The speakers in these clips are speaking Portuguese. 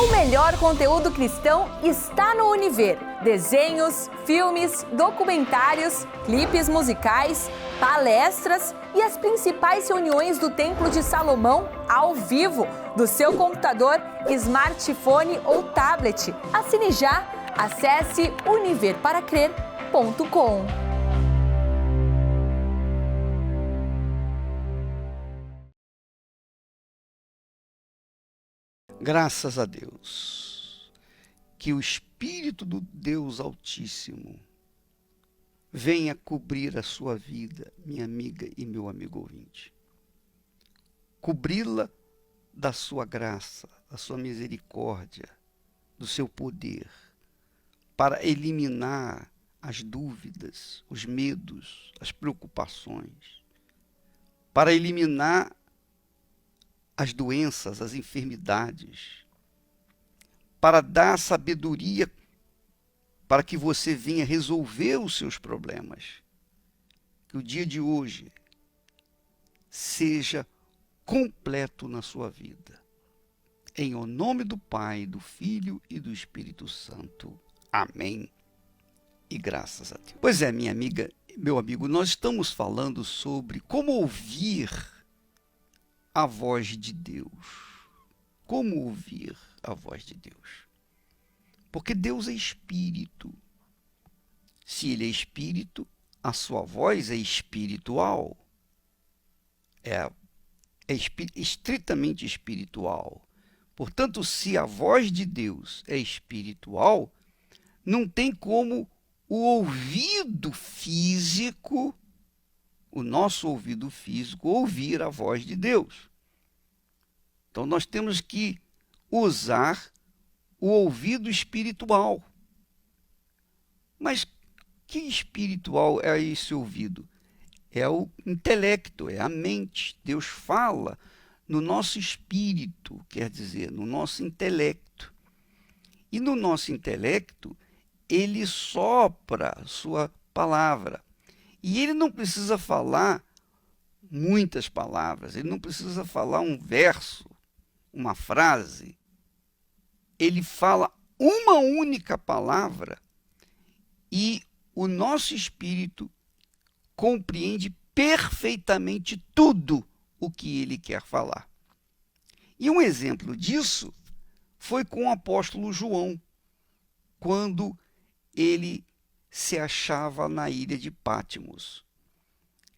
O melhor conteúdo cristão está no Univer. Desenhos, filmes, documentários, clipes musicais, palestras e as principais reuniões do Templo de Salomão ao vivo, do seu computador, smartphone ou tablet. Assine já. Acesse univerparacrer.com. Graças a Deus, que o Espírito do Deus Altíssimo venha cobrir a sua vida, minha amiga e meu amigo ouvinte. Cobri-la da sua graça, da sua misericórdia, do seu poder, para eliminar as dúvidas, os medos, as preocupações, para eliminar as doenças, as enfermidades, para dar sabedoria para que você venha resolver os seus problemas. Que o dia de hoje seja completo na sua vida. Em o nome do Pai, do Filho e do Espírito Santo. Amém. E graças a Deus. Pois é, minha amiga, meu amigo, nós estamos falando sobre como ouvir a voz de Deus. Como ouvir a voz de Deus? Porque Deus é espírito. Se ele é espírito, a sua voz é espiritual. É estritamente espiritual. Portanto, se a voz de Deus é espiritual, não tem como o ouvido físico, o nosso ouvido físico, ouvir a voz de Deus. Então, nós temos que usar o ouvido espiritual. Mas que espiritual é esse ouvido? É o intelecto, é a mente. Deus fala no nosso espírito, quer dizer, no nosso intelecto. E no nosso intelecto, ele sopra sua palavra. E ele não precisa falar muitas palavras, ele não precisa falar um verso, uma frase. Ele fala uma única palavra e o nosso espírito compreende perfeitamente tudo o que ele quer falar. E um exemplo disso foi com o apóstolo João, quando ele se achava na ilha de Patmos.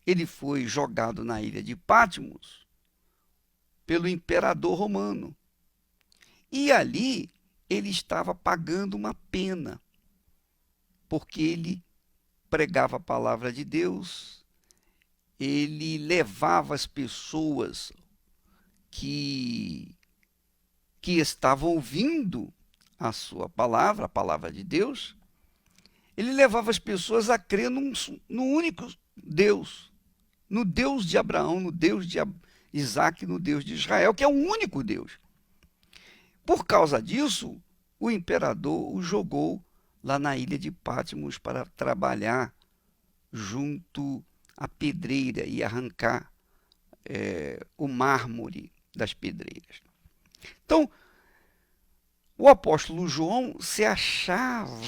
Ele foi jogado na ilha de Patmos pelo imperador romano. E ali ele estava pagando uma pena, porque ele pregava a palavra de Deus, ele levava as pessoas que estavam ouvindo a sua palavra, a palavra de Deus, ele levava as pessoas a crer no único Deus, no Deus de Abraão, no Deus de Isaac, no Deus de Israel, que é o único Deus. Por causa disso, o imperador o jogou lá na ilha de Patmos para trabalhar junto à pedreira e arrancar o mármore das pedreiras. Então, o apóstolo João se achava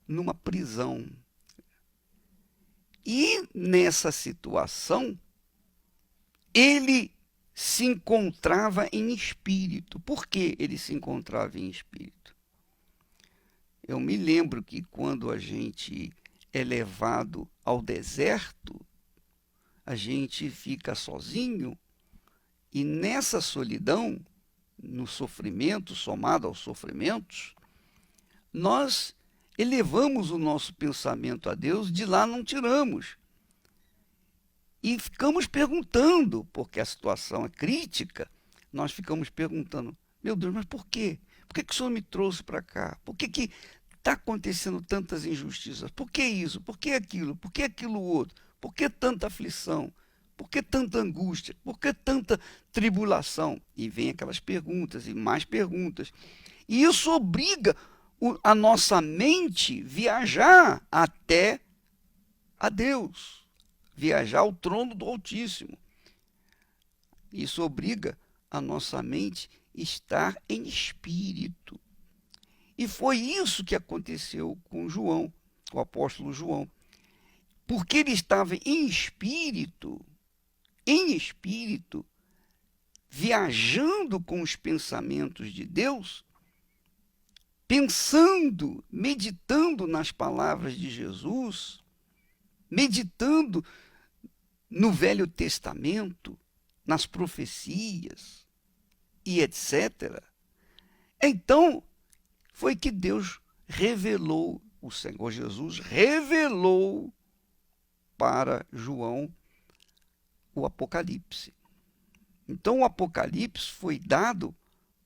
numa prisão. E nessa situação, ele se encontrava em espírito. Por que ele se encontrava em espírito? Eu me lembro que quando a gente é levado ao deserto, a gente fica sozinho e nessa solidão, no sofrimento, somado aos sofrimentos, nós elevamos o nosso pensamento a Deus, de lá não tiramos. E ficamos perguntando, porque a situação é crítica, nós ficamos perguntando, meu Deus, mas por quê? Por que o Senhor me trouxe para cá? Por que está acontecendo tantas injustiças? Por que isso? Por que aquilo? Por que aquilo outro? Por que tanta aflição? Por que tanta angústia? Por que tanta tribulação? E vem aquelas perguntas e mais perguntas. E isso obriga a nossa mente viajar até a Deus, viajar ao trono do Altíssimo. Isso obriga a nossa mente estar em espírito. E foi isso que aconteceu com João, o apóstolo João. Porque ele estava em espírito, viajando com os pensamentos de Deus, pensando, meditando nas palavras de Jesus, meditando no Velho Testamento, nas profecias e etc. Então, foi que Deus revelou, o Senhor Jesus revelou para João o Apocalipse. Então, o Apocalipse foi dado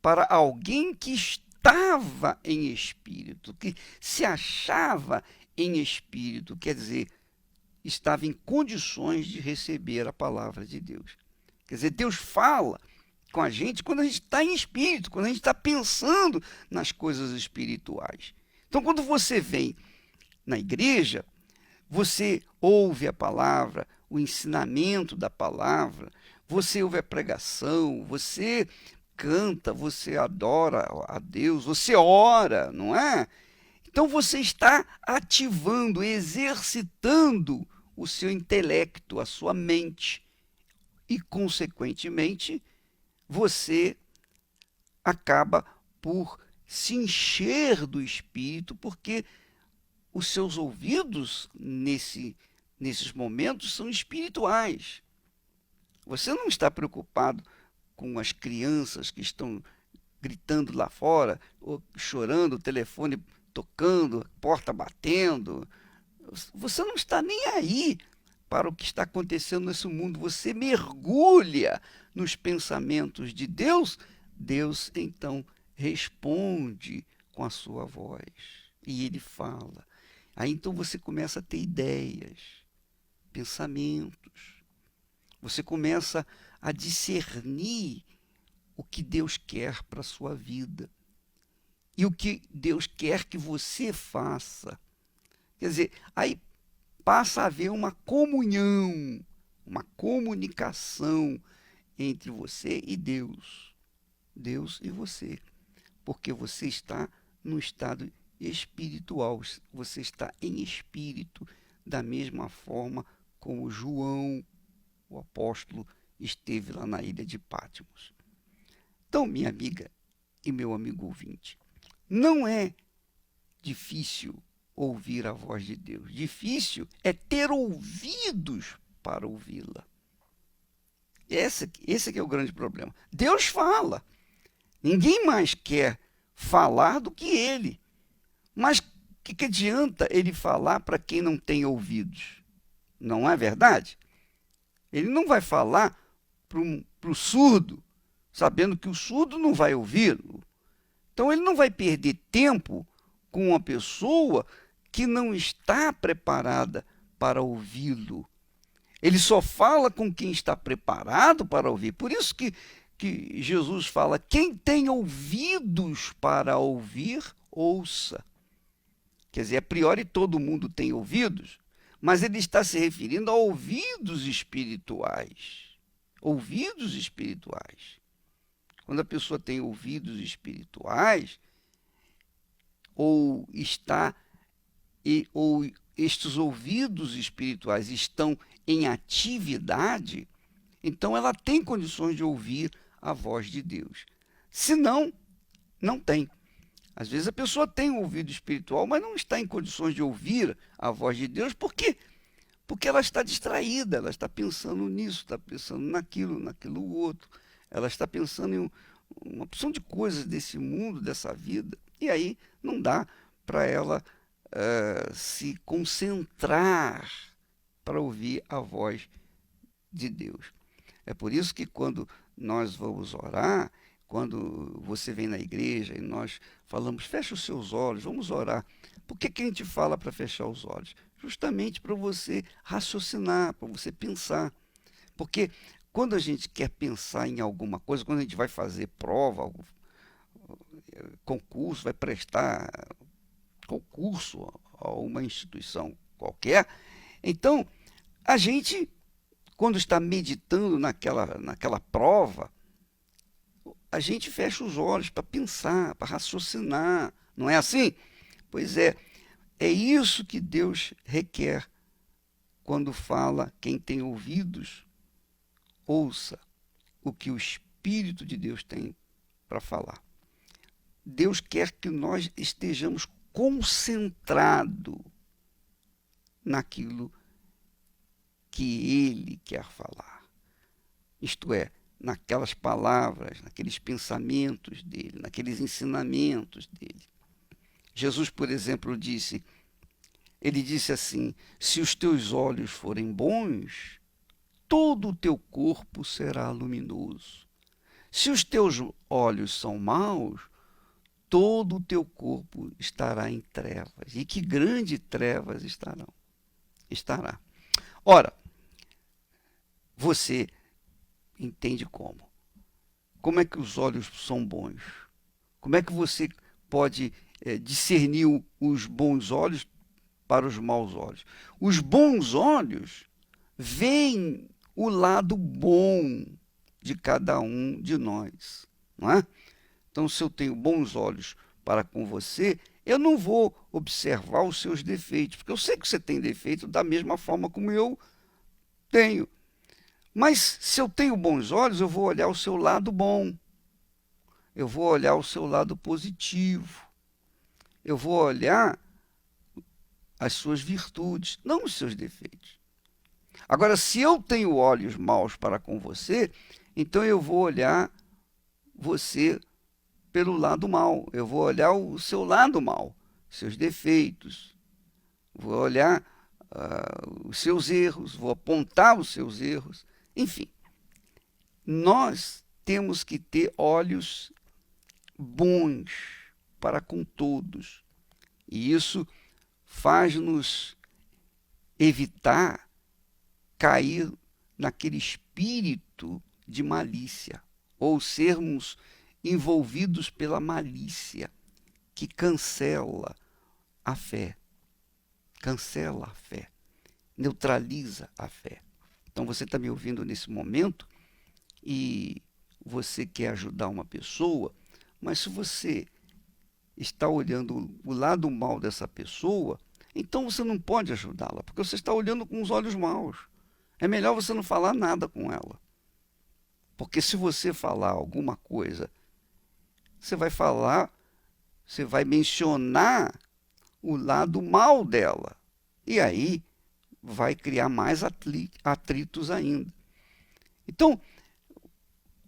para alguém que estava em espírito, que se achava em espírito, quer dizer, estava em condições de receber a palavra de Deus. Quer dizer, Deus fala com a gente quando a gente está em espírito, quando a gente está pensando nas coisas espirituais. Então, quando você vem na igreja, você ouve a palavra, o ensinamento da palavra, você ouve a pregação, você canta, você adora a Deus, você ora, não é? Então você está ativando, exercitando o seu intelecto, a sua mente. E, consequentemente, você acaba por se encher do Espírito, porque os seus ouvidos nesses momentos são espirituais. Você não está preocupado com as crianças que estão gritando lá fora, ou chorando, o telefone tocando, porta batendo. Você não está nem aí para o que está acontecendo nesse mundo. Você mergulha nos pensamentos de Deus. Deus, então, responde com a sua voz. E ele fala. Aí, então, você começa a ter ideias, pensamentos. Você começa a discernir o que Deus quer para a sua vida e o que Deus quer que você faça. Quer dizer, aí passa a haver uma comunhão, uma comunicação entre você e Deus e você, porque você está no estado espiritual, você está em espírito, da mesma forma como João, o apóstolo, esteve lá na ilha de Patmos. Então, minha amiga e meu amigo ouvinte, não é difícil ouvir a voz de Deus. Difícil é ter ouvidos para ouvi-la. Esse que é o grande problema. Deus fala. Ninguém mais quer falar do que ele. Mas o que adianta ele falar para quem não tem ouvidos? Não é verdade? Ele não vai falar para o surdo, sabendo que o surdo não vai ouvi-lo. Então ele não vai perder tempo com uma pessoa que não está preparada para ouvi-lo. Ele só fala com quem está preparado para ouvir. Por isso que Jesus fala, quem tem ouvidos para ouvir, ouça. Quer dizer, a priori todo mundo tem ouvidos, mas ele está se referindo a ouvidos espirituais. Ouvidos espirituais. Quando a pessoa tem ouvidos espirituais, ou estes ouvidos espirituais estão em atividade, então ela tem condições de ouvir a voz de Deus. Se não, não tem. Às vezes a pessoa tem um ouvido espiritual, mas não está em condições de ouvir a voz de Deus. Por quê? Porque ela está distraída, ela está pensando nisso, está pensando naquilo outro. Ela está pensando em uma opção de coisas desse mundo, dessa vida. E aí não dá para ela se concentrar para ouvir a voz de Deus. É por isso que quando nós vamos orar, quando você vem na igreja e nós falamos, fecha os seus olhos, vamos orar. Por que a gente fala para fechar os olhos? Justamente para você raciocinar, para você pensar. Porque quando a gente quer pensar em alguma coisa, quando a gente vai fazer prova, concurso, vai prestar concurso a uma instituição qualquer, então a gente, quando está meditando naquela prova, a gente fecha os olhos para pensar, para raciocinar, não é assim? Pois é isso que Deus requer quando fala: quem tem ouvidos, ouça o que o Espírito de Deus tem para falar. Deus quer que nós estejamos concentrados naquilo que Ele quer falar. Isto é, naquelas palavras, naqueles pensamentos dele, naqueles ensinamentos dele. Jesus, por exemplo, ele disse assim: se os teus olhos forem bons, todo o teu corpo será luminoso. Se os teus olhos são maus, todo o teu corpo estará em trevas. E que grandes trevas estará. Ora, você entende como? Como é que os olhos são bons? Como é que você pode discernir os bons olhos para os maus olhos? Os bons olhos veem o lado bom de cada um de nós, não é? Então, se eu tenho bons olhos para com você, eu não vou observar os seus defeitos, porque eu sei que você tem defeito da mesma forma como eu tenho. Mas se eu tenho bons olhos, eu vou olhar o seu lado bom, eu vou olhar o seu lado positivo, eu vou olhar as suas virtudes, não os seus defeitos. Agora, se eu tenho olhos maus para com você, então eu vou olhar você pelo lado mal, eu vou olhar o seu lado mal, seus defeitos, vou olhar os seus erros, vou apontar os seus erros, enfim. Nós temos que ter olhos bons para com todos, e isso faz-nos evitar cair naquele espírito de malícia, ou sermos envolvidos pela malícia, que cancela a fé, neutraliza a fé. Então você está me ouvindo nesse momento e você quer ajudar uma pessoa, mas se você está olhando o lado mal dessa pessoa, então você não pode ajudá-la, porque você está olhando com os olhos maus. É melhor você não falar nada com ela. Porque se você falar alguma coisa, você vai mencionar o lado mal dela. E aí vai criar mais atritos ainda. Então,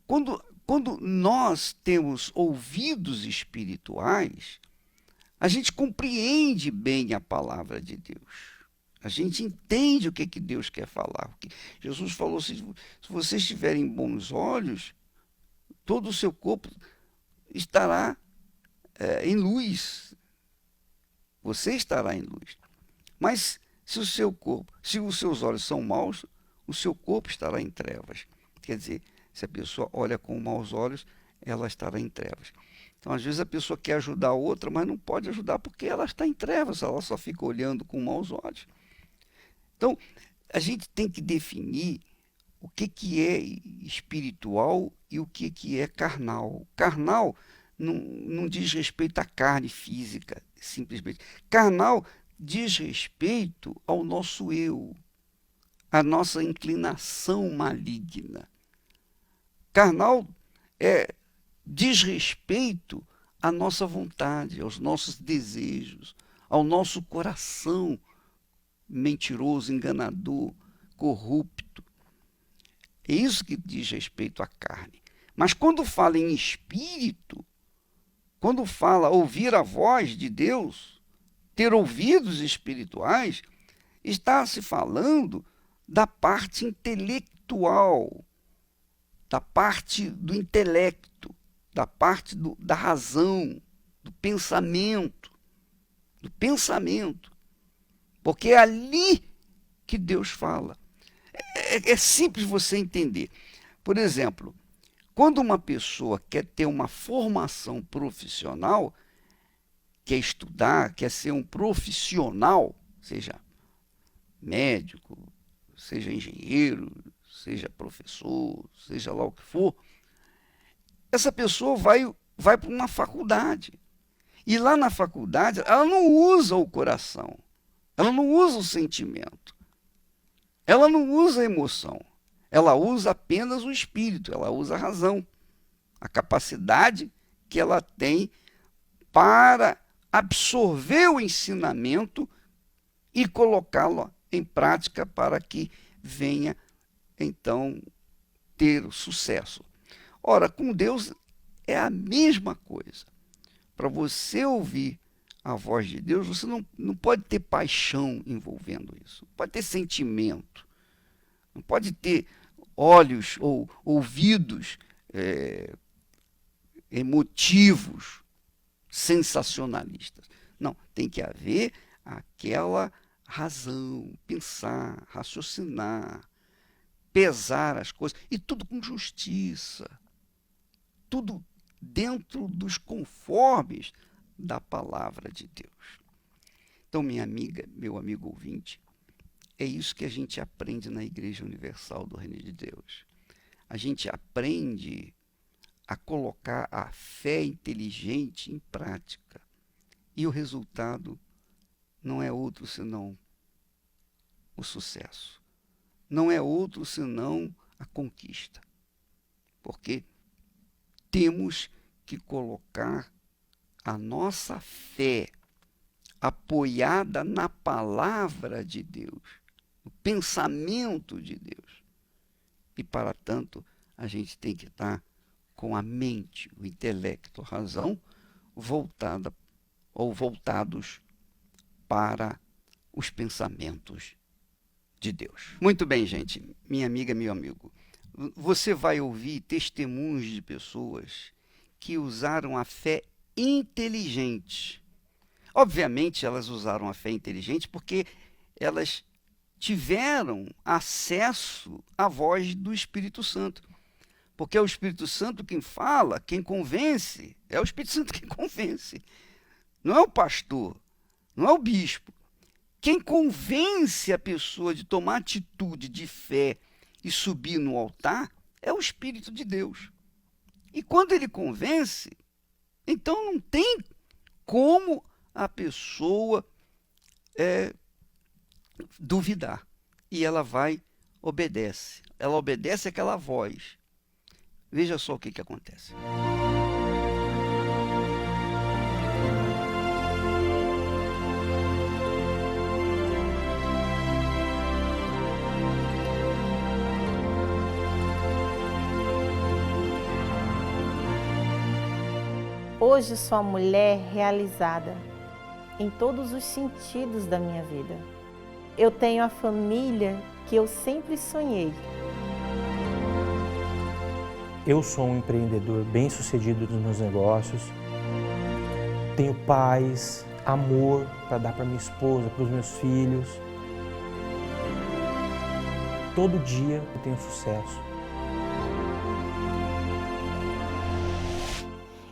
quando nós temos ouvidos espirituais, a gente compreende bem a palavra de Deus. A gente entende o que Deus quer falar. Jesus falou assim: se vocês tiverem bons olhos, todo o seu corpo estará em luz. Você estará em luz. Mas se os seus olhos são maus, o seu corpo estará em trevas. Quer dizer, se a pessoa olha com maus olhos, ela estará em trevas. Então, às vezes, a pessoa quer ajudar a outra, mas não pode ajudar porque ela está em trevas, ela só fica olhando com maus olhos. Então, a gente tem que definir o que é espiritual e o que é carnal. Carnal não diz respeito à carne física, simplesmente. Carnal diz respeito ao nosso eu, à nossa inclinação maligna. Carnal diz respeito à nossa vontade, aos nossos desejos, ao nosso coração mentiroso, enganador, corrupto. É isso que diz respeito à carne. Mas quando fala em espírito, quando fala ouvir a voz de Deus, ter ouvidos espirituais, está se falando da parte intelectual, da parte do intelecto, da parte da razão, do pensamento. Porque é ali que Deus fala. É simples você entender. Por exemplo, quando uma pessoa quer ter uma formação profissional, quer estudar, quer ser um profissional, seja médico, seja engenheiro, seja professor, seja lá o que for, essa pessoa vai para uma faculdade. E lá na faculdade, ela não usa o coração, ela não usa o sentimento, ela não usa a emoção, ela usa apenas o espírito, ela usa a razão, a capacidade que ela tem para absorver o ensinamento e colocá-lo em prática para que venha, então, ter o sucesso. Ora, com Deus é a mesma coisa. Para você ouvir a voz de Deus, você não pode ter paixão envolvendo isso, não pode ter sentimento, não pode ter olhos ou ouvidos emotivos, sensacionalistas. Não, tem que haver aquela razão, pensar, raciocinar, pesar as coisas, e tudo com justiça, tudo dentro dos conformes da palavra de Deus. Então, minha amiga, meu amigo ouvinte, é isso que a gente aprende na Igreja Universal do Reino de Deus. A gente aprende a colocar a fé inteligente em prática. E o resultado não é outro senão o sucesso. Não é outro senão a conquista. Porque temos que colocar a nossa fé apoiada na palavra de Deus, no pensamento de Deus. E, para tanto, a gente tem que estar com a mente, o intelecto, a razão, voltada ou voltados para os pensamentos de Deus. Muito bem, gente, minha amiga, meu amigo. Você vai ouvir testemunhos de pessoas que usaram a fé inteligente. Obviamente, elas usaram a fé inteligente porque elas tiveram acesso à voz do Espírito Santo. Porque é o Espírito Santo quem fala, quem convence. É o Espírito Santo quem convence. Não é o pastor, não é o bispo. Quem convence a pessoa de tomar atitude de fé e subir no altar é o Espírito de Deus. E quando ele convence, então não tem como a pessoa duvidar. E ela obedece. Ela obedece àquela voz. Veja só o que acontece. Hoje sou uma mulher realizada em todos os sentidos da minha vida. Eu tenho a família que eu sempre sonhei. Eu sou um empreendedor bem-sucedido nos meus negócios. Tenho paz, amor para dar para minha esposa, para os meus filhos. Todo dia eu tenho sucesso.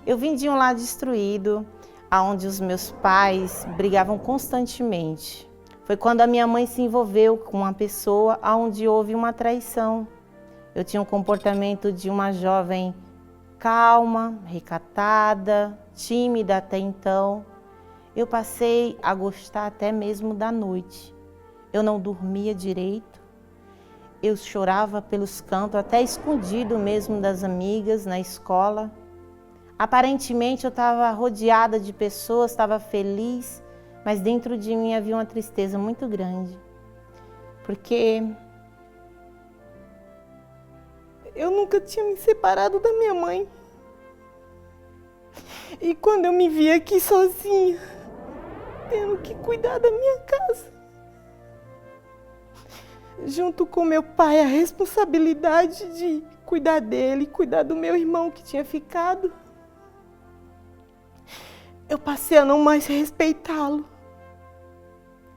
Eu vim de um lar destruído, onde os meus pais brigavam constantemente. Foi quando a minha mãe se envolveu com uma pessoa onde houve uma traição. Eu tinha um comportamento de uma jovem calma, recatada, tímida até então. Eu passei a gostar até mesmo da noite. Eu não dormia direito. Eu chorava pelos cantos, até escondido mesmo das amigas na escola. Aparentemente eu estava rodeada de pessoas, estava feliz, mas dentro de mim havia uma tristeza muito grande. Porque eu nunca tinha me separado da minha mãe. E quando eu me vi aqui sozinha, tendo que cuidar da minha casa, junto com meu pai, a responsabilidade de cuidar dele, cuidar do meu irmão que tinha ficado, eu passei a não mais respeitá-lo.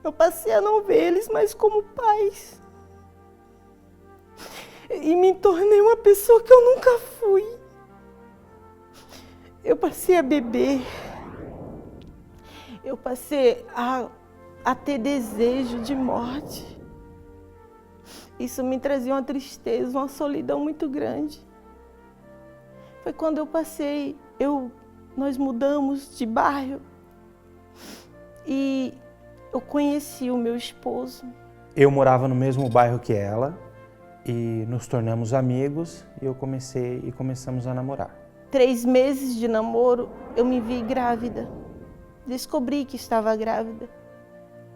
Eu passei a não ver eles mais como pais. E me tornei uma pessoa que eu nunca fui. Eu passei a beber. Eu passei a ter desejo de morte. Isso me trazia uma tristeza, uma solidão muito grande. Foi quando eu passei, nós mudamos de bairro e eu conheci o meu esposo. Eu morava no mesmo bairro que ela e nos tornamos amigos e começamos a namorar. 3 meses de namoro, eu me vi grávida. Descobri que estava grávida.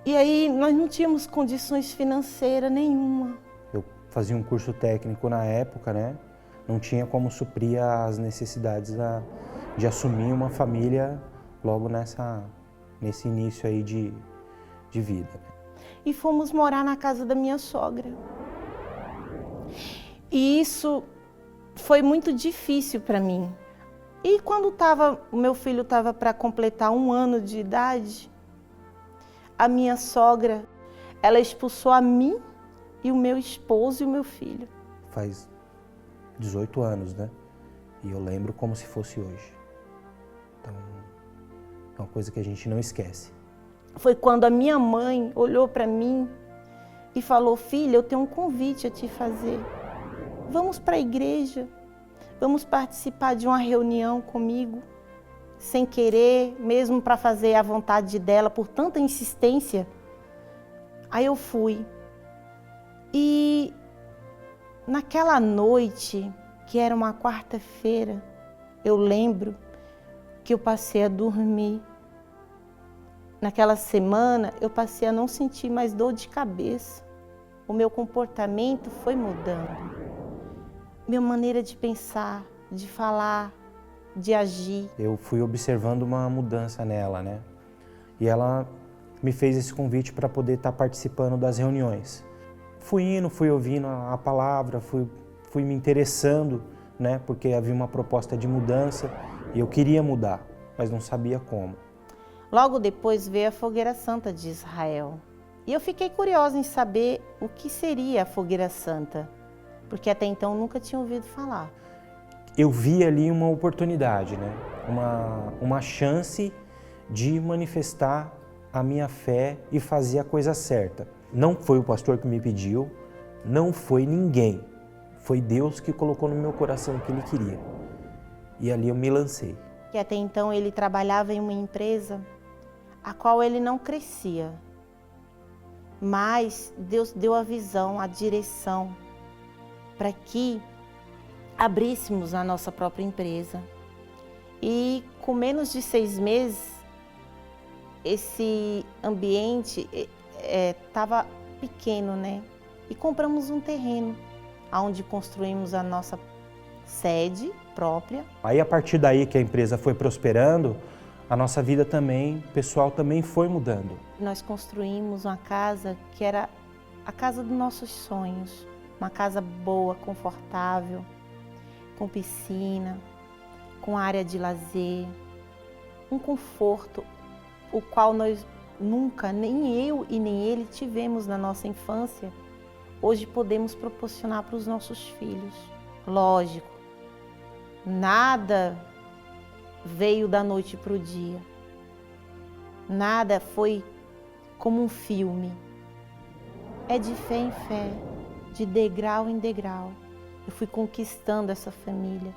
E aí nós não tínhamos condições financeiras nenhuma. Eu fazia um curso técnico na época, né? Não tinha como suprir as necessidades de assumir uma família logo nesse início aí de vida. E fomos morar na casa da minha sogra. E isso foi muito difícil para mim. E quando o meu filho estava para completar 1 ano de idade, a minha sogra, ela expulsou a mim e o meu esposo e o meu filho. Faz 18 anos, né? E eu lembro como se fosse hoje. Então, é uma coisa que a gente não esquece. Foi quando a minha mãe olhou para mim e falou: filha, eu tenho um convite a te fazer. Vamos para a igreja, vamos participar de uma reunião comigo, sem querer, mesmo para fazer a vontade dela, por tanta insistência. Aí eu fui. E naquela noite, que era uma quarta-feira, eu lembro que eu passei a dormir. Naquela semana, eu passei a não sentir mais dor de cabeça. O meu comportamento foi mudando. Minha maneira de pensar, de falar, de agir. Eu fui observando uma mudança nela, né? E ela me fez esse convite para poder estar participando das reuniões. Fui indo, fui ouvindo a palavra, fui me interessando, né? Porque havia uma proposta de mudança e eu queria mudar, mas não sabia como. Logo depois veio a Fogueira Santa de Israel. E eu fiquei curiosa em saber o que seria a Fogueira Santa, porque até então eu nunca tinha ouvido falar. Eu vi ali uma oportunidade, né? Uma chance de manifestar a minha fé e fazer a coisa certa. Não foi o pastor que me pediu, não foi ninguém. Foi Deus que colocou no meu coração o que Ele queria. E ali eu me lancei. Que até então ele trabalhava em uma empresa a qual ele não crescia. Mas Deus deu a visão, a direção, para que abríssemos a nossa própria empresa. E com menos de 6 meses, esse ambiente estava pequeno, né? E compramos um terreno, onde construímos a nossa sede própria. Aí, a partir daí que a empresa foi prosperando, a nossa vida também, pessoal, também foi mudando. Nós construímos uma casa que era a casa dos nossos sonhos. Uma casa boa, confortável, com piscina, com área de lazer, um conforto, o qual nós nunca, nem eu e nem ele, tivemos na nossa infância. Hoje podemos proporcionar para os nossos filhos. Lógico, nada veio da noite para o dia. Nada foi como um filme. É de fé em fé, de degrau em degrau. Eu fui conquistando essa família.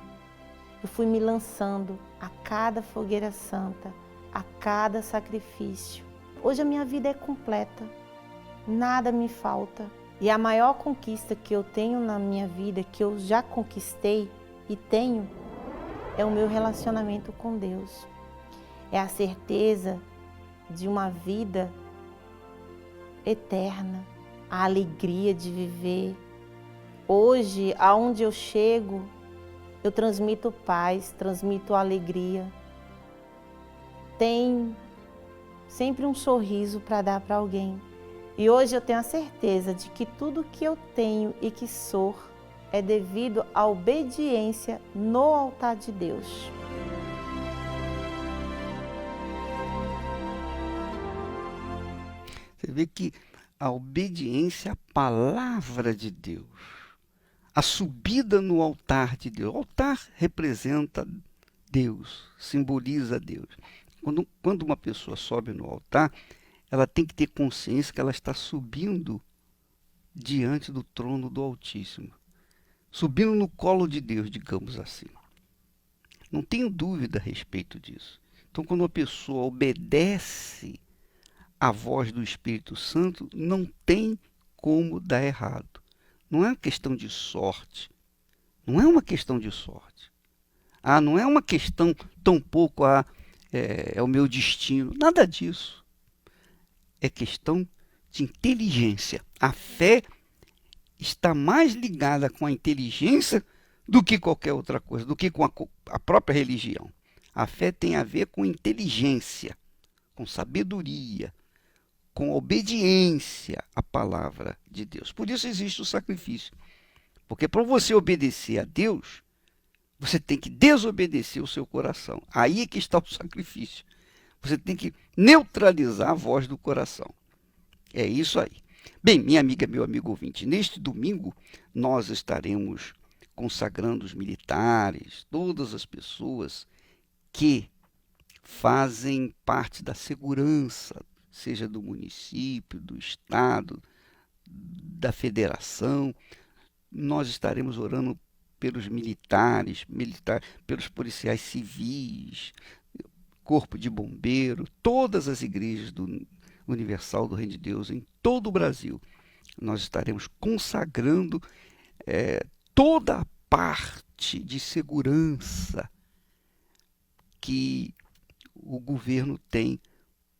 Eu fui me lançando a cada fogueira santa, a cada sacrifício. Hoje a minha vida é completa. Nada me falta. E a maior conquista que eu tenho na minha vida, que eu já conquistei e tenho, é o meu relacionamento com Deus. É a certeza de uma vida eterna, a alegria de viver. Hoje, aonde eu chego, eu transmito paz, transmito alegria. Tem sempre um sorriso para dar para alguém. E hoje eu tenho a certeza de que tudo que eu tenho e que sou é devido à obediência no altar de Deus. Você vê que a obediência à palavra de Deus, a subida no altar de Deus. O altar representa Deus, simboliza Deus. Quando uma pessoa sobe no altar, ela tem que ter consciência que ela está subindo diante do trono do Altíssimo. Subindo no colo de Deus, digamos assim. Não tenho dúvida a respeito disso. Então, quando uma pessoa obedece à voz do Espírito Santo, não tem como dar errado. Não é uma questão de sorte. Não é uma questão de sorte. Não é uma questão tampouco é o meu destino. Nada disso. É questão de inteligência. A fé está mais ligada com a inteligência do que qualquer outra coisa, do que com a própria religião. A fé tem a ver com inteligência, com sabedoria, com obediência à palavra de Deus. Por isso existe o sacrifício. Porque para você obedecer a Deus, você tem que desobedecer o seu coração. Aí é que está o sacrifício. Você tem que neutralizar a voz do coração. É isso aí. Bem, minha amiga, meu amigo ouvinte, neste domingo nós estaremos consagrando os militares, todas as pessoas que fazem parte da segurança, seja do município, do estado, da federação. Nós estaremos orando pelos militares, pelos policiais civis, corpo de bombeiro, todas as igrejas do Universal do Reino de Deus em todo o Brasil. Nós estaremos consagrando toda a parte de segurança que o governo tem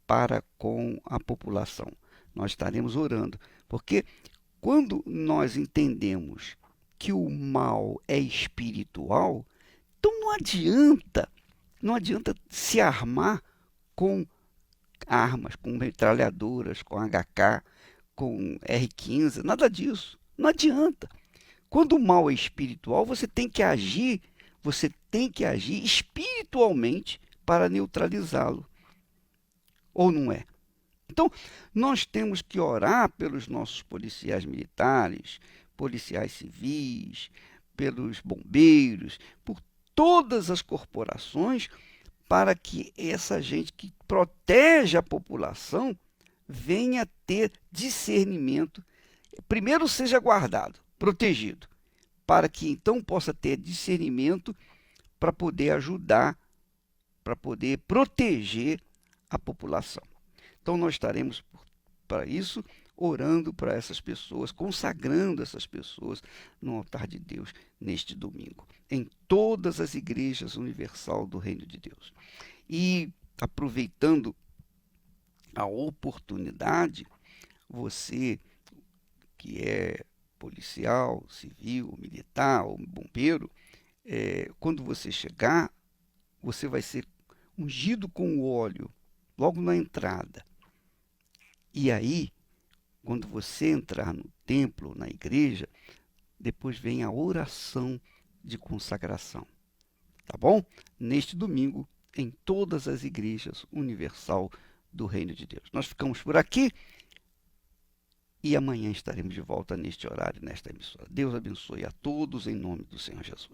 para com a população. Nós estaremos orando, porque quando nós entendemos que o mal é espiritual, então não adianta se armar com armas, com metralhadoras, com HK, com R15, nada disso. Não adianta. Quando o mal é espiritual, você tem que agir espiritualmente para neutralizá-lo. Ou não é? Então, nós temos que orar pelos nossos policiais militares, policiais civis, pelos bombeiros, por todas as corporações, para que essa gente que protege a população venha ter discernimento. Primeiro seja guardado, protegido, para que então possa ter discernimento para poder ajudar, para poder proteger a população. Então nós estaremos para isso orando para essas pessoas, consagrando essas pessoas no altar de Deus neste domingo, em todas as igrejas universal do Reino de Deus. E aproveitando a oportunidade, você que é policial, civil, militar ou bombeiro, quando você chegar, você vai ser ungido com o óleo logo na entrada. E aí, quando você entrar no templo, na igreja, depois vem a oração de consagração. Tá bom? Neste domingo, em todas as igrejas universal do Reino de Deus. Nós ficamos por aqui e amanhã estaremos de volta neste horário, nesta emissora. Deus abençoe a todos em nome do Senhor Jesus.